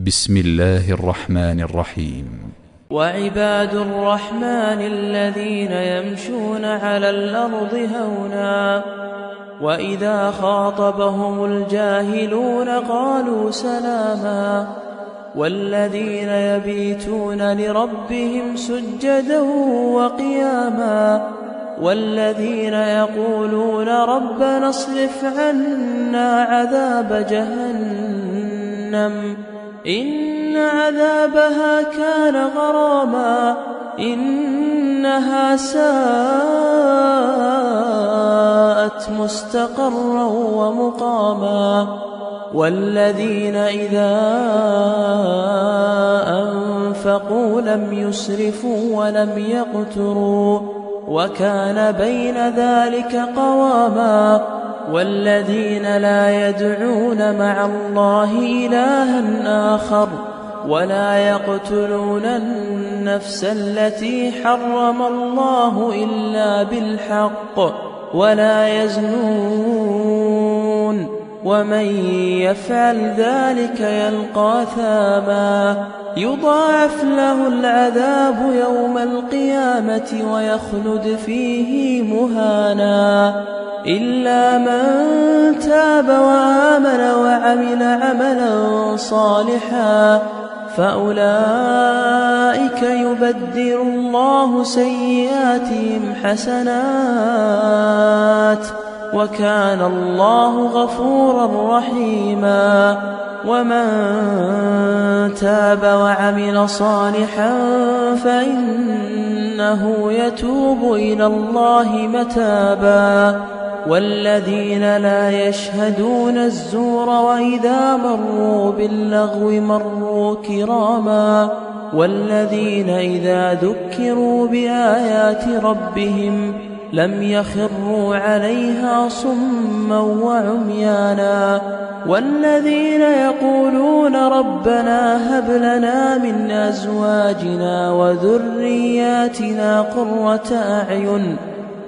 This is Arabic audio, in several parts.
بسم الله الرحمن الرحيم. وعباد الرحمن الذين يمشون على الأرض هونا وإذا خاطبهم الجاهلون قالوا سلاما والذين يبيتون لربهم سجدا وقياما والذين يقولون ربنا اصرف عنا عذاب جهنم إن عذابها كان غراما إنها ساءت مستقرا ومقاما والذين إذا أنفقوا لم يسرفوا ولم يقتروا وكان بين ذلك قواما والذين لا يدعون مع الله إلها آخر ولا يقتلون النفس التي حرم الله إلا بالحق ولا يزنون ومن يفعل ذلك يلقى ثاما يضاعف له العذاب يوم القيامة ويخلد فيه مهانا إلا من تاب وآمن وعمل عملا صالحا فأولئك يبدل الله سيئاتهم حسنات وكان الله غفورا رحيما ومن تاب وعمل صالحا فإنه يتوب إلى الله متابا والذين لا يشهدون الزور وإذا مروا باللغو مروا كراما والذين إذا ذكروا بآيات ربهم لم يخروا عليها صما وعميانا والذين يقولون ربنا هب لنا من أزواجنا وذرياتنا قرة أعين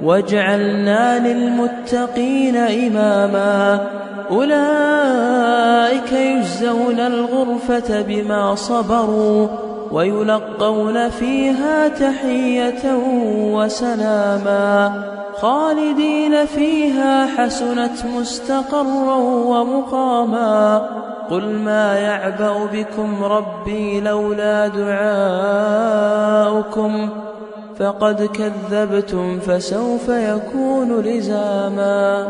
واجعلنا للمتقين إماما أولئك يجزون الغرفة بما صبروا ويلقون فيها تحية وسلاما خالدين فيها حسنت مستقرا ومقاما قل ما يعبأ بكم ربي لولا دعاؤكم فقد كذبتم فسوف يكون لزاما.